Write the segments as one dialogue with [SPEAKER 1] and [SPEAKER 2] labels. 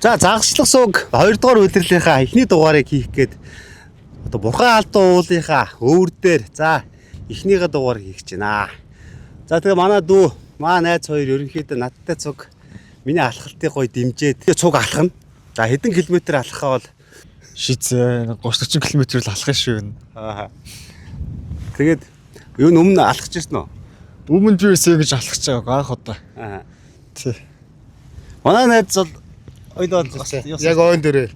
[SPEAKER 1] За загшлах сууг 2 дугаар үйлрэлийнхаа эхний дугаарыг хийх гээд одоо бурхан алдуу уулынхаа өвөр дээр за эхнийхээ дугаар хийх гэж байна. За тэгээ манай дүү маа найз хоёр ерөнхийдөө надтай цуг миний алхалтыг гоё дэмжээд цуг алхана. За хэдэн километр алхахаа бол
[SPEAKER 2] шийдсэн 30-40 км л алхах шүү.
[SPEAKER 1] Аа. Тэгээд юу өмнө алхаж ирсэн үү?
[SPEAKER 2] Өмнө би өсөө гэж алхаж байгаа анх удаа.
[SPEAKER 1] Аа.
[SPEAKER 2] Тий.
[SPEAKER 1] Манай найз бол ойлоо
[SPEAKER 3] яг ойн дээрээ.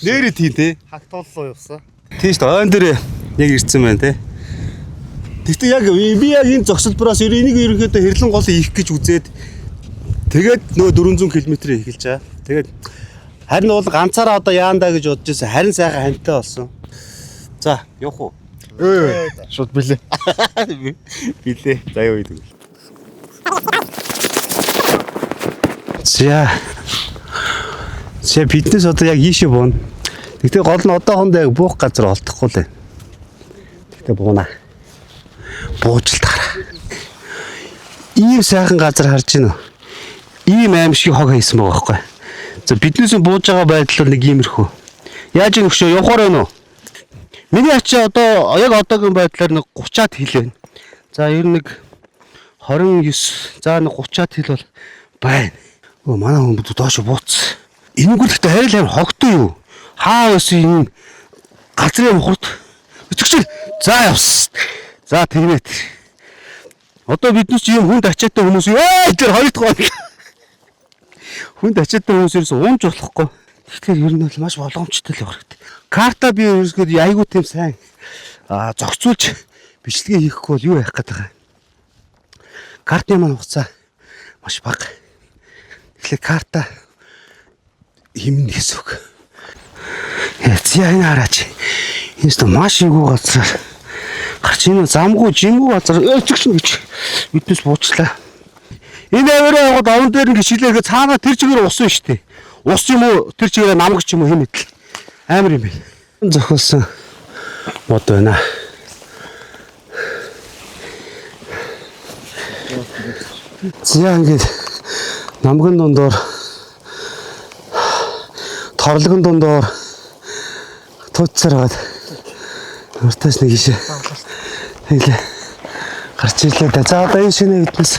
[SPEAKER 1] нэрээ тийм те.
[SPEAKER 3] Хагтууллуу явсан.
[SPEAKER 1] Тийм шүү дээ. Ойн дээрээ яг ирсэн байна те. Тэгтээ яг би яг энэ зогсолбороос энийг ерөнхийдөө хэрлэн гол ийх гэж үзээд тэгээд нөгөө 400 км эхэлж байгаа. Тэгээд харин бол ганцаараа одоо яандаа гэж бодож байсан. Харин сайхан хамтаа болсон. За, явах уу?
[SPEAKER 2] Шууд билээ.
[SPEAKER 1] Билээ. За юу гэдэг. За биднес одоо яг ийшээ буuna. Тэгтээ гол нь одоохондоо яг буух газар олдохгүй л байна. Тэгтээ буунаа. Бууж л таараа. Ийм сайхан газар харж байна уу? Ийм аимшиг хог хийсэн байгаа байхгүй. За биднээс бууж байгаа байдал нэг иймэрхүү. Яаж ийм өгшөө явахаар байна уу? Миний ачаа одоо яг одоогийн байдлаар нэг 30-аад хил байна. За ер нь нэг 29 за нэг 30-аад хил бол байна. Өө манай хүмүүс доош бууц. Энэнгүүлэхдээ харил аим хогтой юу? Хаа өсөө энэ газрын хурд өчгчл за явс. За тэгнэ. Одоо биднес ийм хүнд ачаатай хүмүүс тэр хоёр дахь хүнд ачаатай хүмүүс ерөөсөө уунж болохгүй. Тэгэхээр ер нь бол маш боломжтой л байна. Карта би ерөөсөө айгуу тийм сайн зохицуулж бичлэгээ хийхгүй бол юу яах гээд байгаа. Картны маань хугацаа маш бага. Тэгэхээр карта химнэ гэсэн үг. Яа энэ хараач. Энэ маш игүү газар. Гарч энэ замгүй жингүү газар өчгшин гэж биднес буучлаа. Энэ аваараа яваад овон дээр ингэ шилээгээ цаанаа тэр чигээр усан штэ. Ус юм уу тэр чигээр намгч юм уу хэм идэл. Амар юм бэ. Зохиосон мод байна. Зя ингэ намгын дундор торлогын дундор тууцсараад уртаас нэг ишээ тэглээ гарч ирлээ да. За одоо энэ шинэ хэднээс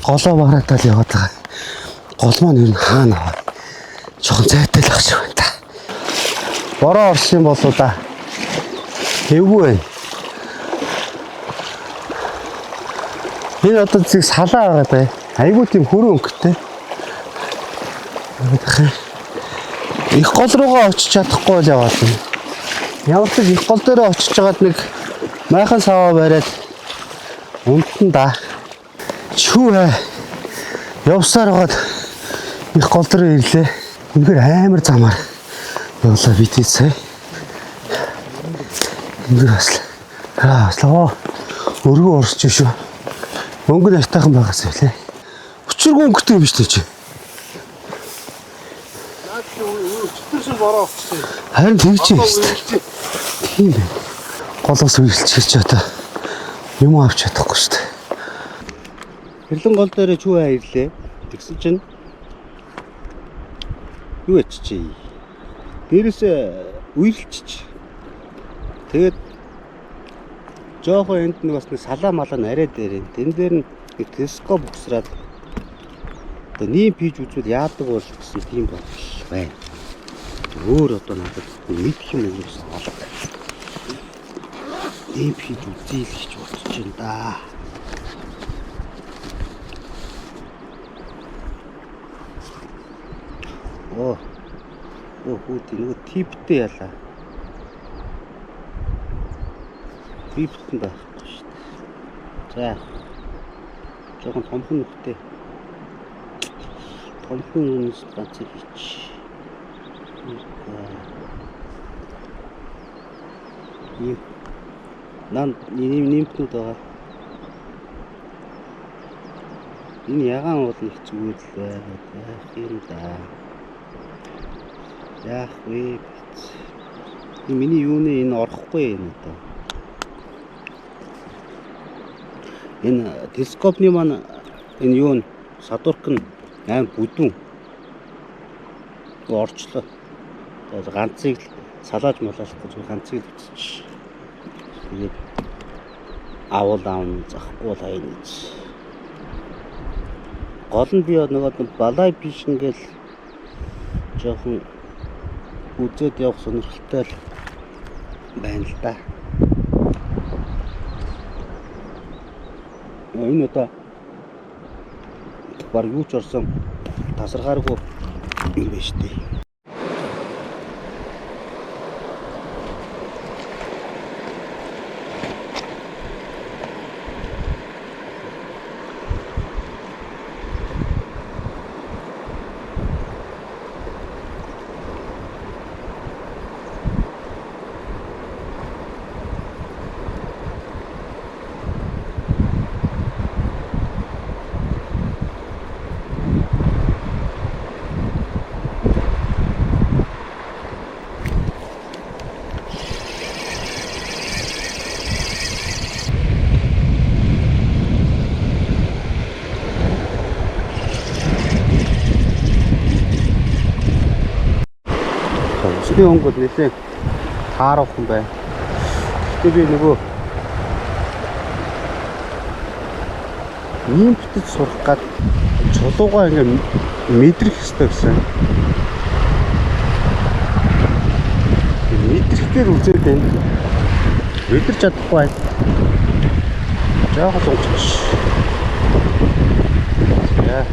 [SPEAKER 1] голоо бараатал яваад байгаа. Гол маань ер нь хаана аваа. Жохон зайтай л ах шиг байна та. Бороо орсон юм болоо да. Эвгүй байна. Энэ одоо зэг салаа байгаа бай. Айгуу тийм хөрөн өнгөтэй. Их гол руугаа очиж чадахгүй л яваад байна. Ямар ч их гол дээр очиж жагаад нэг майхан саваа бариад унтан да. Чүү явсаар байгаад их гол дээр ирлээ. Үнэхээр амар замаар явлаа бид сая. Үнэхээр аслаа. Өргөө орчих шүү. Өнгө нартайхан байгаас байлээ. Өчиргүй өнгөтэй юм шүү дээ чи. Өчтөрсөн бороо авчихсан. Харин тэгж юм шүү дээ. Тийм байна. Голоос үйлчлэж одоо юм авч чадахгүй шүү дээ. Хэрлэн гол дээр чүү ирлээ. Тэгсэн чинь юу ячжээ. Дээрээс үйлчж. Тэгээд жоохон энд нэг бас нэг салаа малаа нарай дээр энэ. Тэн дээр нэг телескоп өгсраад одоо нэм пиж үзвэл яадаг бол гэсэн тийм бодол байна. Өөр одоо надад мэдх юм уу гэсэн алга. Нэм пиж үзээл гэж бодож байна да. Оо хүүд нэг типтэй ялаа. Типтэй байхгүй шүү дээ. За. Жохон томхон нөхтэй. Томхон юмс ганц хийч. Нэмтнүүд байгаа. Энэ ягаан бол их зүгээр л байна. Тийм да. Яах вэ? Миний юуны энэ орохгүй юм одоо. Энэ телескопны маань энэ юу н садурк нь аим бүдүүн. орчлоо. Тэгээд ганцыг л салааж малааж гэж ганцыг л үтсэж. Тэгээд авал аавн захгүй бол хаяа гэж. Гол нь би нөгөө балай биш ингээл жоохон үзээд явах сонирхолтой л байна л да. Энэ удаа баг юу ч орсон тасархааргүй юм байна шүү дээ. Усны онгод нэлээд таарахгүй байна. Гэтэ би нөгөө ийм битэж сурах гад чулуугаа ингээ мэдрэх хэрэгтэй гэсэн. Мэдрэхгээр үзээд байна. Мэдэрч чадахгүй байна. Жаахан сунгаж. Яа.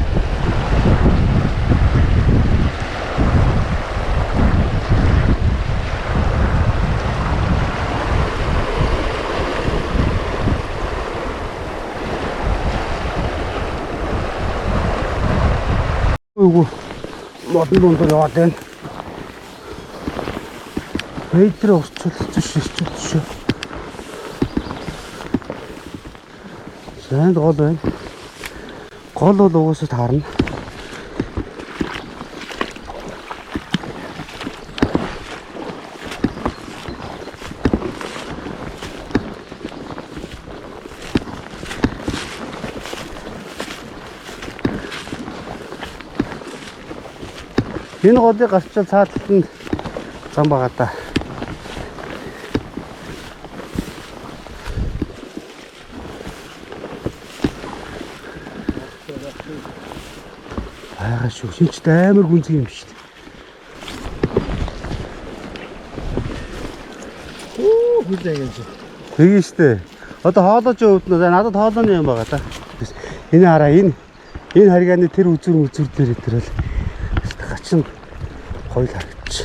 [SPEAKER 1] Үгүй модон дундор яваад байна. Фейдрээ урцуулж шүү. Сайн гол байна. Гол бол угаасаа таарна. Энэ голыг гарчвал цааталт нь зам байгаа та. Аа шүү. Шинч амар гүнзгий юм шүү дээ.
[SPEAKER 2] Хүлээ гэж.
[SPEAKER 1] Тэгээ шүү дээ. Одоо хоолойч өвднө. Надад хоолойны юм байгаа та. Энэ хараа энэ харьгааны тэр үзүр дээр итерэл. Гачин хойл харагч.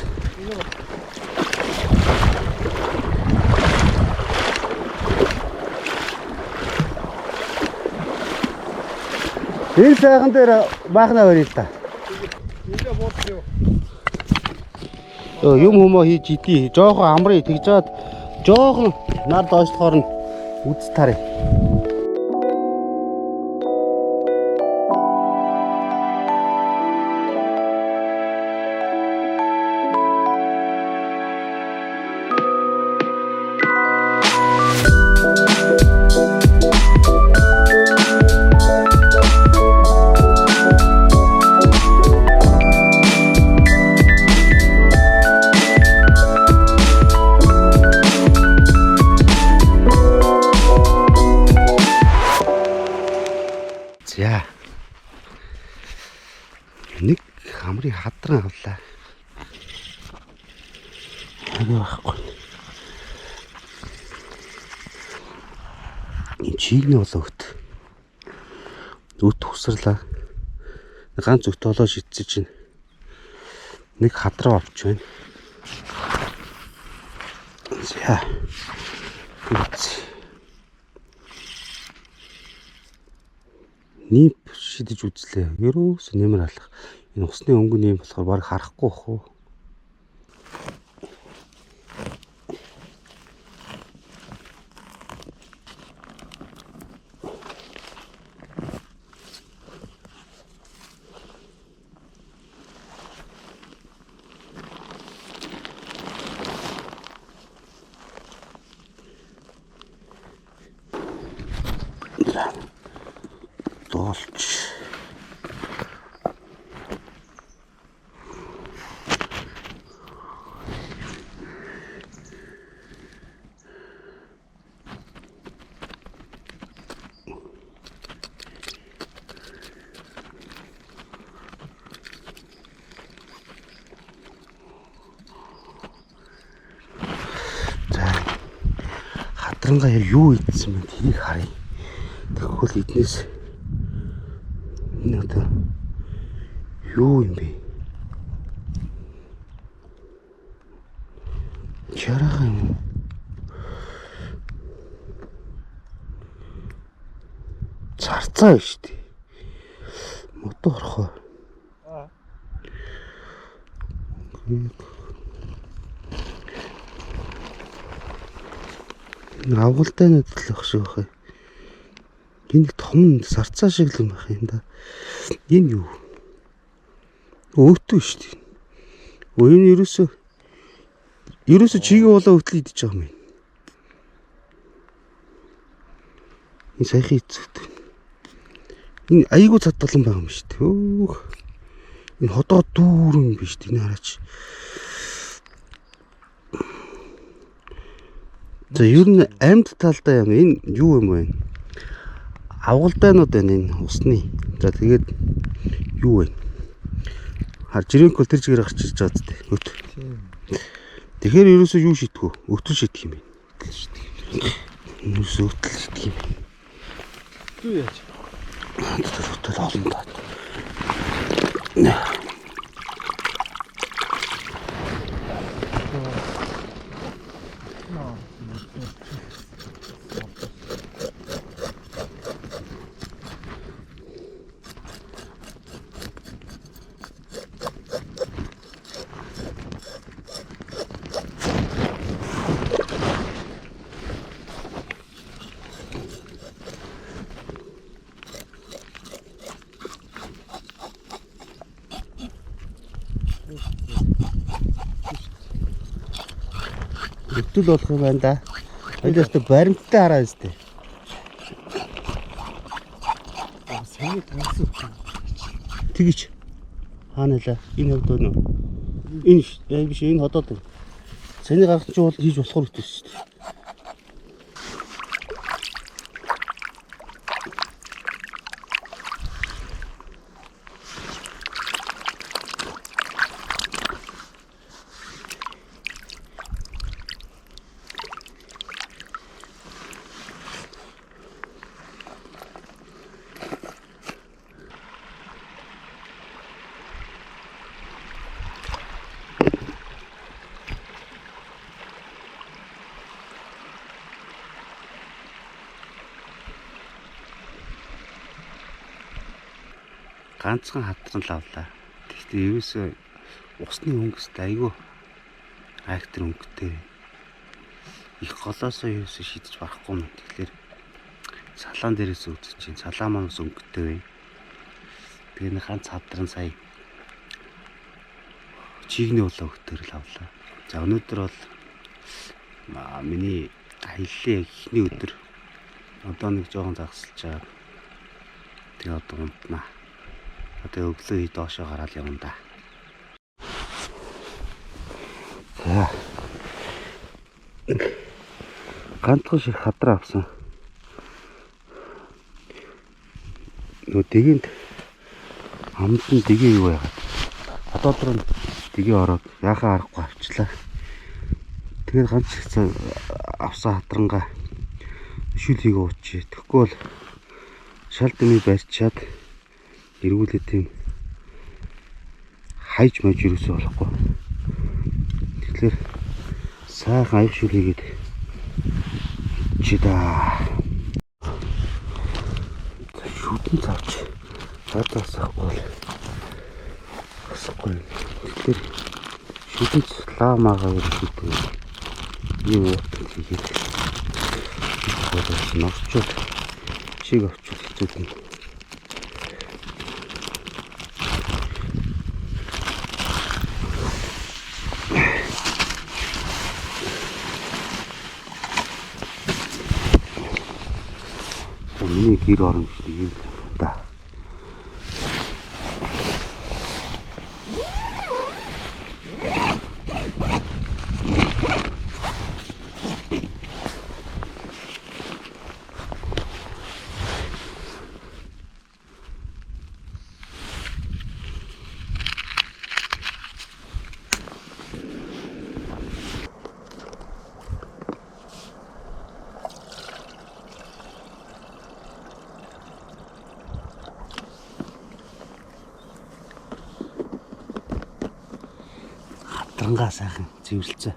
[SPEAKER 1] Энэ сайхан дээр баахна барил та.
[SPEAKER 2] Нилээ буудлаа.
[SPEAKER 1] Юм хүмүүс хийж идий. Жохон амрыг тэгж жаад жохон нар доошлохоор нь үз тарыг. За. Нэг хамрыг хадран авлаа. Агай байхгүй. Энэ чигний болоогт. Өт хүсрлаа. Ганц өт олоо шидсэн чинь нэг хадраа авч байна. За. Нип шидэж үзлээ. Ерөөс нэмэр алах. Энэ усны өнгө нэм болохоор баг харахгүй бах уу. Доолч. хатрангаа юу ийдсэн бэ? Тэрийг харъя. Тэгвэл эднээс энэ одоо юу юм бэ? Чараа юм. Царцаа шүү дээ. Мотор орхоо. Авгалтай нэг л ах шиг бахай. Энэ том сарцаа шиг л юм байх юм да. Энэ юу? Өөтөө шүү дээ. Энэ ерөөсөө чигээ болоо хөтлөө идэж байгаа юм. Энэ сайхан эцэгт. Энэ айгуу цадгалан байгаа юм шүү дээ. Өөх. Энэ ходоо дүүрэн биш дээ. Энэ хараач. За ер нь амьд талдаа энэ юу юм бэ? Авгалдайнууд байна энэ усны. За тэгээд юу вэ? Жирэнхөл тэр чигээр гарч ирж байгаа зү. Өт. Тэгэхээр ерөөсөө юу шийдэх вэ? Өтөл шийдэх юм байна. Ерөөсөө өтөл шийдэх юм байна.
[SPEAKER 2] Юу яаж?
[SPEAKER 1] Өтөл олон таа. Өтөл болох юм байна да. Хоёулаа ч баримттай хараа зү.
[SPEAKER 2] Сайн таньсан.
[SPEAKER 1] Тэгэж хаана лээ? Энэ хавд өнө. Энэ биш энэ ходоод. Саний гарах чинь бол хийж болохоор үтсэн шүү дээ. Ганцхан хатран лавлаа. Гэхдээ ерөөсөө усны өнгөстэй айгүй айхтар өнгөтэй. Их голоосоо ерөөсөө шидэж барахгүй юм. Тэгэхээр салаан дээрээс үзэж чинь салаа маань ус өнгөтэй вэ. Тэгээ нэг ганц хатран сая чигний улаа өгтөр лавлаа. За өнөөдөр бол миний аяллаа ихний өдөр. Одоо нэг жоохон загсалж байгаа. Тэгээ одоо унтнаа. Одоо өглөө доошоо гараад явна да. За. Ганцхан шиг хадраа авсан. Нөгөө дэгэнд амтан дэгээ юу яагаад. Одоодроо дэгээ ороод яхаа аргагүй авчлаа. Тэгээд ганц их авсан хатрангаа шүл хийгээ уучи. Тэгэхгүй бол шал дэмий барьчаад эргүүлээ тийм хайж мэж юусоо болохгүй. Тэгэхээр сайхан аяг шүл хийгээд чидаа. Шүтэн цавч. Цаатаасахгүй. Асахгүй. Тэгэхээр шүтэн ламагаа шүтэн. Юу хийгээд. Вот ногчод. Чиг авчиж хэцүү юм. Миний гэр орон шүү дээ юм да. Алтрангаа сайхан цэвэрлцээ.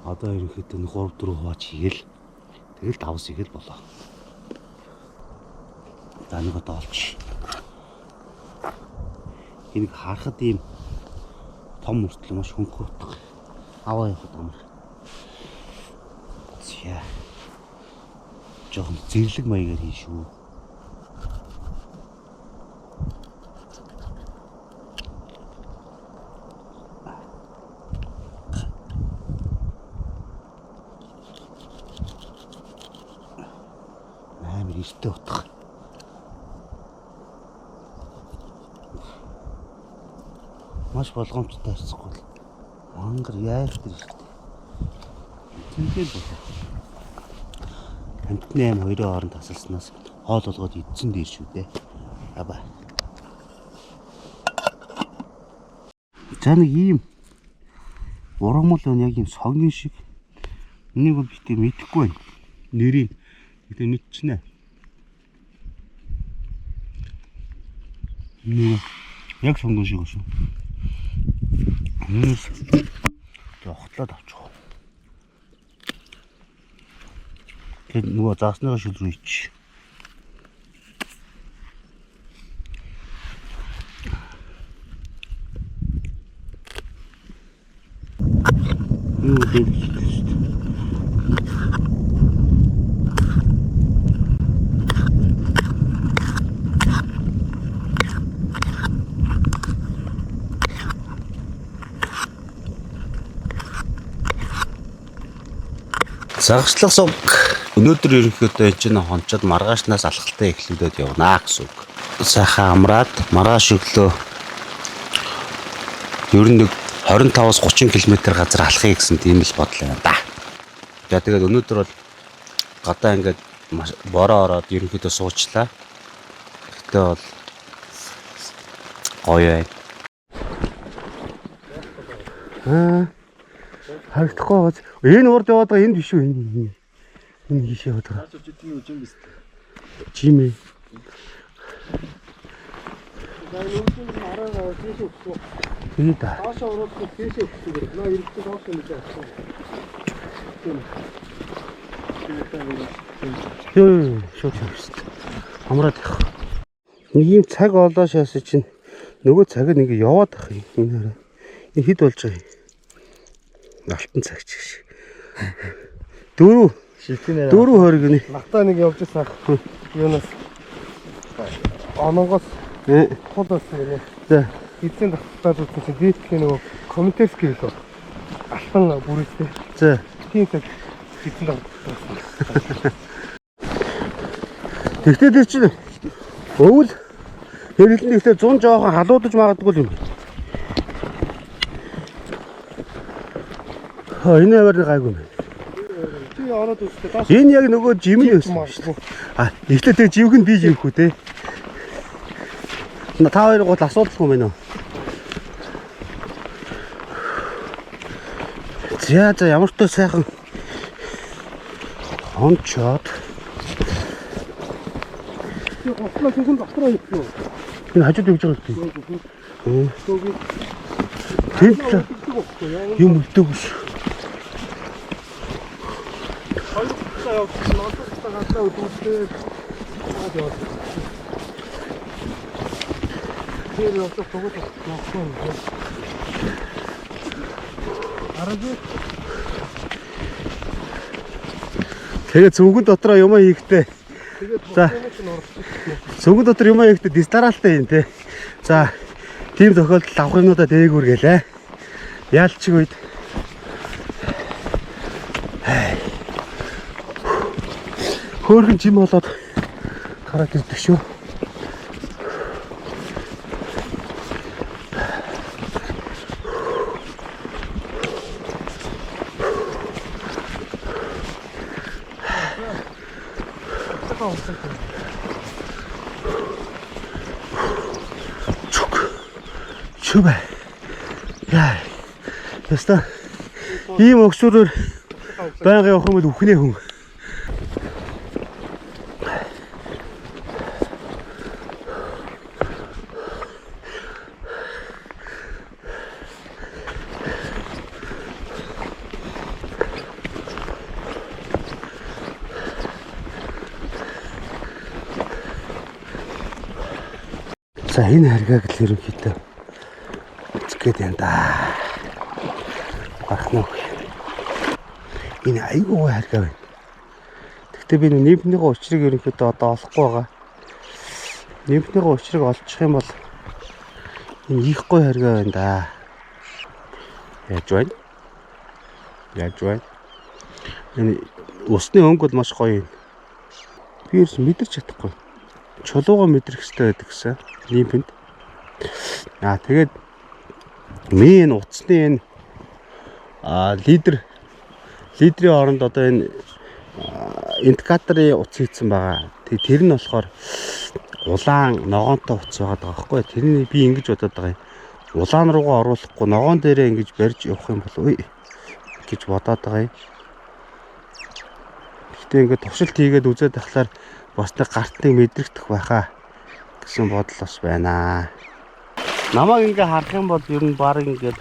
[SPEAKER 1] Одоо ерөнхийдөө 3-4 хувааж хийгээл. Тэгэл 5 хийгээл болоо. За нэг одоо олч. Энийг харахад ийм том мөртлөө маш хөнгө утга. Аваа явахад амар. Зя. Жохон зэрлэг маягаар хийн шүү. Амар эртээ утга. Маш болгоомжтой харцахгүй л мангар яах тэр ихтэй. Тэнхэл болоо. Амтны аим хоёрын хооронд тасалснаас хоол болгоод идсэн дээр шүү дээ. Аба. За нэг ийм ургамал өн яг ийм сонгин шиг. Энийг би тэг мэдэхгүй байна. Нэрийг гэдэг мэдчихнэ. Яг сонгон шиг шүү. Огтлоод авчих. Тэг нөгөө заасныгаа шил рүү ич. Юу дээ. Загшлах суг өнөөдөр ерөнхийдөө энэ чинь хончоод маргаашнаас алхалтай эхлүүлээд явнаа гэсэн үг. Сайхан амраад маргааш өглөө ер нь нэг 25-30 км газар алхахыг гэсэн тийм л бодол байна да. За тэгээд өнөөдөр бол гадаа ингээд бороо ороод ерөнхийдөө суучлаа. Гэтэ бол гоё байна. Харагдахгүй байгаа. Энэ урд яваад байгаа энэ биш үү? Энэ хийш яваад байгаа. Жимээ. Тэгээд таашаа ороод тийшээ өгсөн гэх. Наа ирэхдээ таашаа нэг авсан. Юу шууд шууд. Амраад их. Нэг юм цаг олоо шаасаа чинь нөгөө цаг нь ингээ яваад байх юм. Энэ хараа. Энэ хэд болж байгаа юм? Алтан цагч шиг. 4 шилтэнээр 4:20 гинэ.
[SPEAKER 3] Нахта нэг явж байсан. Юунаас оноогоос худаас нэ.
[SPEAKER 1] За.
[SPEAKER 3] Эцсийн давтаад үзсэн чинь дийтгэх нөгөө комментэрс гэлөө. Алтан бүрээсээ.
[SPEAKER 1] За.
[SPEAKER 3] Тийм цаг эцсийн давтаад.
[SPEAKER 1] Тэгтээ тэр чинь өвөл хэвлэлэн ихтэй 100 жоохон халуудаж магадгүй юм. Энэ аваар гайгүй юм.
[SPEAKER 3] Чи ороод үзтээ тааш.
[SPEAKER 1] Энэ яг нөгөө жим нь байсан шүү дээ. А эхлээд тэг живх нь би живх үү те. Та хоёр гол асуудалгүй юм байна уу? За ямар ч тоо сайхан хончоод
[SPEAKER 3] чи гослоо зөвхөн дотроо хийв.
[SPEAKER 1] энэ хажууд явж байгаа юм. Тэнд юм үлдээгүй шүү. Тэгээд зөвгөн дотроо юм хийхдээ. За. Зөвгөн дотор юм хийхдээ дистаралтай юм те. За. Тийм тохиолдолд авах юмудаа дээгүүр гэлээ. Яалчиг үед. Хөөрхөн жим болоод гараад ирдэг шүү. Чүбэ. Яа. Яста. Ийм өгсөөрөөр байнга явах юм бол үхнээ хүн. За энэ харгааг л ерөнхийдөө үзэх гээд байна да. Гарах нь. Энэ айгүй харгаа байна. Гэхдээ би нэмнийхээ учрыг ерөнхийдөө одоо олохгүй байгаа. Нэмнийхээ учрыг олчих юм бол энэ ийхгүй харгаа байна да. Яаж байна? Яаж байна? Энэ усны өнгө бол маш гоё юм. Би ерөөс мэдэрч чадахгүй. Чулууга мэдрэх хэрэгтэй байдаг гэсэн. Нимпэнд. Тэгээд энэ утасны энэ лидрийн оронд одоо энэ индикаторын утас хийсэн байгаа. Тэр нь болохоор улаан ногоонтой утас байгаа байхгүй. Тэрний би ингэж бодоод байгаа юм. Улаан руугаа оруулахгүй ногоон дээрээ ингэж барьж явах юм бол гэж бодоод байгаа юм. Гэтэ ингээд туршилт хийгээд үзээд тахлаар бас нэг гартыг мэдрэгдэх байхаа гэсэн бодол бас байна. Намайг ингээ харах юм бол ер нь баг ингээд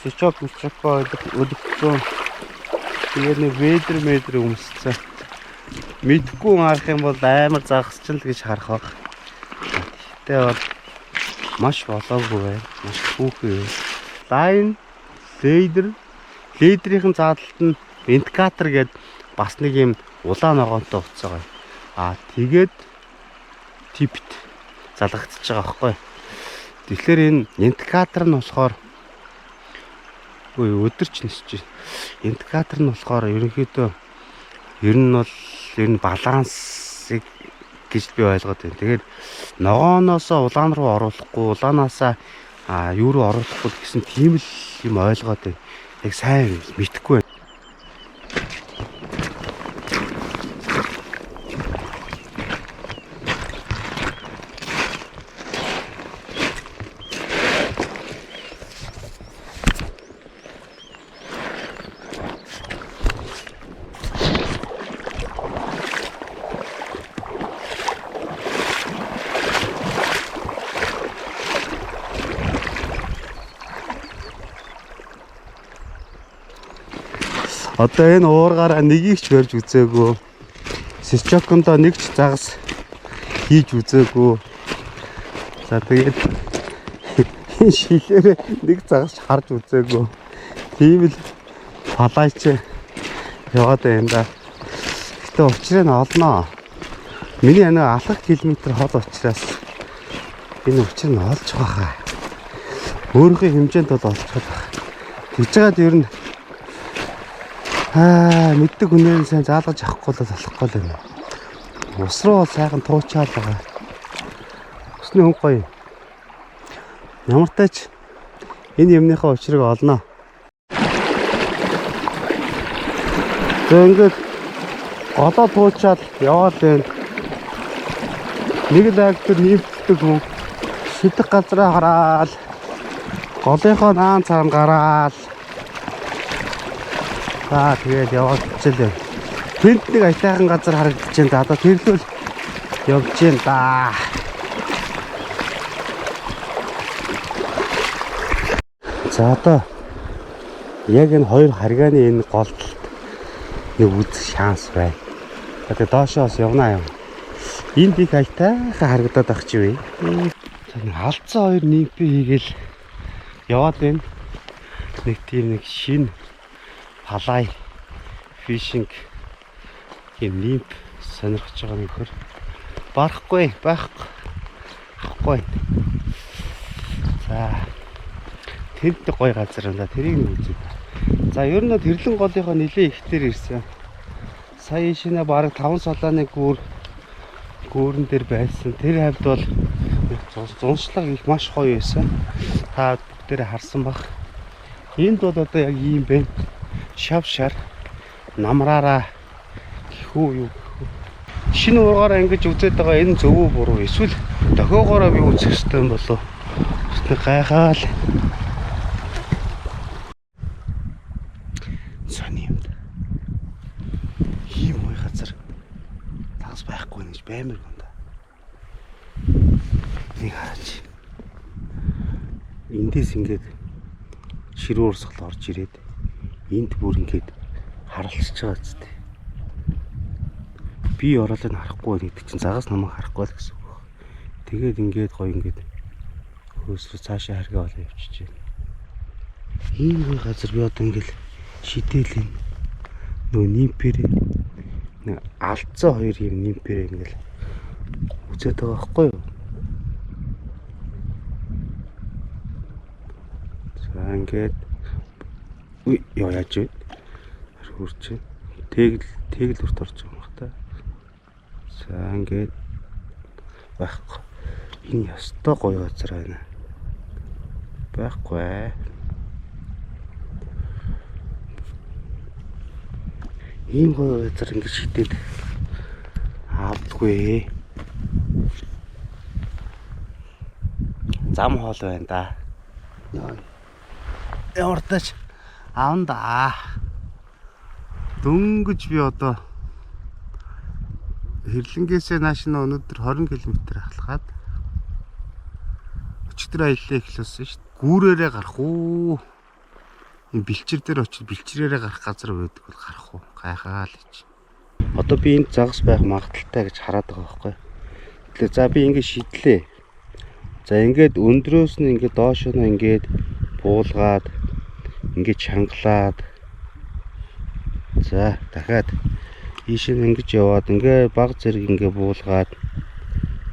[SPEAKER 1] сичок өдөгчөн тэгээд нэг метр өмсцээ. Мэдхгүй харах юм бол амар загасч л гэж харах баг. Гэтэ бол маш болоогүй байна. Маш хүүхэн. Лайн лейдрийн заалталт нь индикатор гээд бас нэг юм улаан ногоонтой утас байгаа. Тэгээд типт залгагдчихж байгаа байхгүй. Тэгэхээр энэ индикатор нь болохоор өдөрч нисэж байна. Индикатор нь болохоор ерөнхийдөө ер нь балансыг гэж би ойлгоод байна. Тэгээд ногооноосоо улаан руу оруулахгүй, улаанаасаа юу руу оруулахгүй гэсэн тийм л юм ойлгоод байна. Яг сайн мэдэхгүй байна. Одоо энэ уургаараа нэгийг ч барьж үзээгүй. Сичокондоо нэг ч загас хийж үзээгүй. За тэгээд энэ шилээрээ нэг загас харж үзээгүй. Тийм л палайч яваад байна да. Гэтэ учрыг нь олноо. Миний нэг алхах километр хол учраас энэ учрыг нь олж байгаа. Өөрийнхөө хэмжээнд бол олж байгаа. Тэгж жагаад ер нь мэддэг үнээр сайн заалгаж авахгүй л болохгүй л юм. Ус руу сайхан туучаал байгаа. Усны өнгө гоё. Ямар тач энэ юмныхаа учрыг олноо. За ингээд голоо туучаал яваад байна. Нэг л актер нийлдэг хүн шидэх газраа хараад голынхоо наан цаан гараад тэгээд яваад чилээ. Тэнд нэг айтайхан газар харагдаж байна. Одоо тэрлүүл явж байна да. За одоо яг энэ хоёр харгааны энэ голдолд нэг үзэх шанс байна. Тэгээд доошоос явна юм. Энд их айтайхан харагдаад ах чи вэ? Алдсан хоёр нимпи хийгээл яваад байна. Нэг тийм нэг шин палай фишинг юм нимп сонирхож байгаа нөхөр барахгүй авахгүй. За тэнд гоё газар энэ тэрийг нь үзье. За ер нь тэрлэн голынхоо нэлээ ихтер ирсэн. Сая шинэ бараг 5 солооны гүүрэн дээр байсан. Тэр хавьд бол зуншлаг их маш гоё байсан. Та бүгдээрээ харсан баг. Энд бол одоо яг ийм байна. Шав шар намраараа гэхүү юу шинэ ургаараа ингэж үзээд байгаа энэ зөв үү буруу эсвэл дохиогоороо би үзэх хэрэгтэй юм болов уу гайхаал сони юм ийм гоё газар тагс байхгүй гэж баймир гонда нэг хараач эндээс ингээд ширүүн урсгал орж ирээд энд бүр ингээд харалцж байгаа зү. Би оролцоод харахгүй гэдэг чинь загас намайг харахгүй л гэсэн үг. Тэгээд ингээд гоё ингээд хөөсрөө цаашаа харгаа болоо явчихж байна. Ийм нэг газар би одоо ингээл шидэлэн нөгөө нимпэр нэг алдсан хоёр юм нимпэр ингээл үзээд байгаа байхгүй юу? За ингээд үе яаж вэ? Хурч tegэл урт орж байгаа юм хата. За ингээд байхгүй. Энэ ястай гоё газар байна. Байхгүй. Ийм гоё газар ингээд шидэд авдаггүй. Зам хоол байна да. Ямартач аавна. Дөнгөж би одоо Хэрлэнгээс нааш нь өнөөдөр 20 км ахлахад өчигдөр аяллаа эхлүүлсэн шүү дээ. Гүүрээрээ гарах уу? Энэ бэлчээр дээр очиж бэлчрээрээ гарах газар байдаг бол гарах уу? Гайхаа л гэж. Одоо би энд загас байх магадaltaй гэж хараад байгаа байхгүй. Тэгэхээр за би ингэ шидлээ. За ингээд өндрөөс нь ингээд доош нь ингээд буулгаад ингээд чангалаад за дахиад ийш нь ингэж яваад ингээд баг зэрэг ингээд буулгаад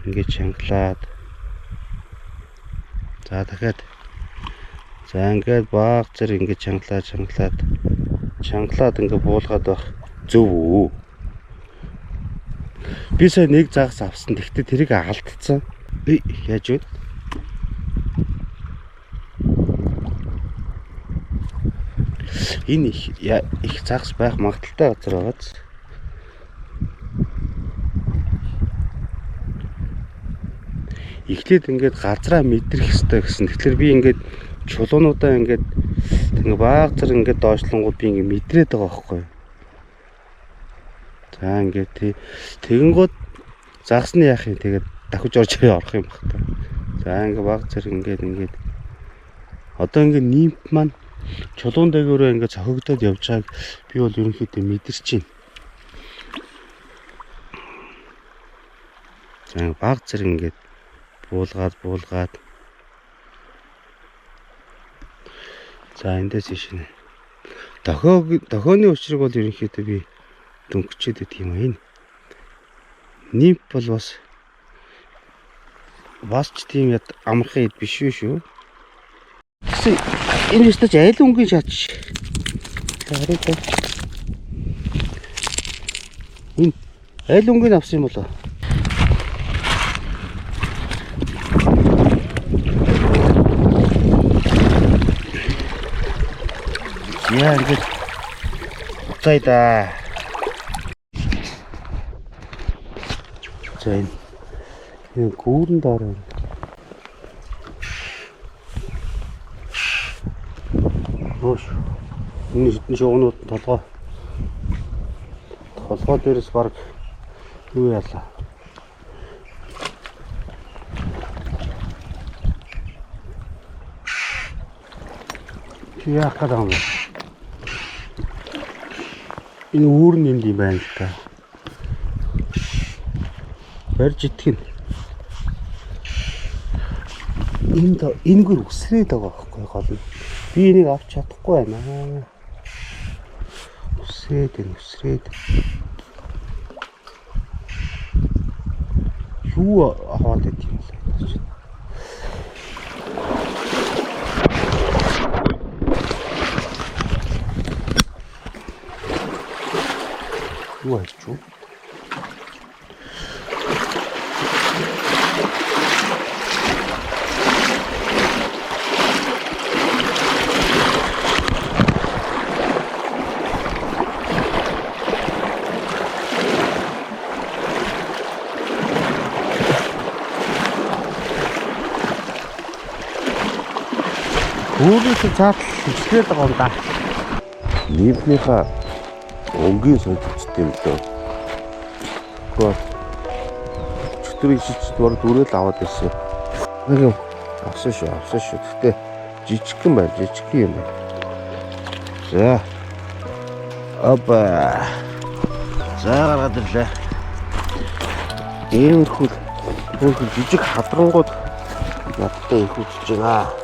[SPEAKER 1] ингээд чангалаад за дахиад за ингээд баг зэрэг ингээд чангалаад ингээд буулгаад байх зөв үү? Би сая нэг загас авсан. Тэгтээ тэрийг алдсан. Яаж вэ? Энэ их загас байх магадaltaй газар байгааз. Эхлээд ингээд газраа мэдрэх хэрэгтэй гэсэн. Тэгэхээр би ингээд чулуунуудаа ингээд ингээ баг зэрэг ингээд доошлонгууд би ингээд мэдрээд байгаа байхгүй юу? За ингээд тэгэнгүүт загасны яах юм тэгээд дахиж орж орох юм баг та. За ингээд баг зэрэг ингээд одоо ингээд нимп маань чулуун дээгүүрээ ингээд цохигдоод явж байгааг би бол ерөнхийдөө мэдэрч байна. За баг зэрэг ингээд буулгаад за эндээс ишнэ. Дохооны учрыг бол ерөнхийдөө би дөнгөчөөд байдаг юм аа. Энэ нимп бол бас ч тийм амархан хэд биш шүү. Гэсэн энэ өстөж айл өнгийн шатч. Хараатай. Энэ айл өнгийн авсан юм болоо. Яа ингэж уцайда. За энэ гүүрэн дараа. Хөөш. Энэ хитэн шугнууд толгой дээрээс баг юу яалаа. Яах гэдэг юм бэ? Энэ үүр нь юм байна л та. Барьж итгэн. Энгөр үсрээд байгаа байхгүй гол нь. Би энийг авч чадахгүй байна. Үсрээд. Юу аваад байт юм бэ? Юу ачуу? Өөрөөсөө цаатал хичлээд байгаа юм да. Нимпнийхаа өнгийн сонирхолтой юм лөө. Гоо. Өчтөр ичиж дөрөөл аваад байсан. Нэг авсан шүү. Гэтэ жижигхэн байна, жижигхэн юм байна. За. Опа. За гаргаад ирлээ. Ийм хөл жижиг хадрангууд Яттай их үзэж байгаа.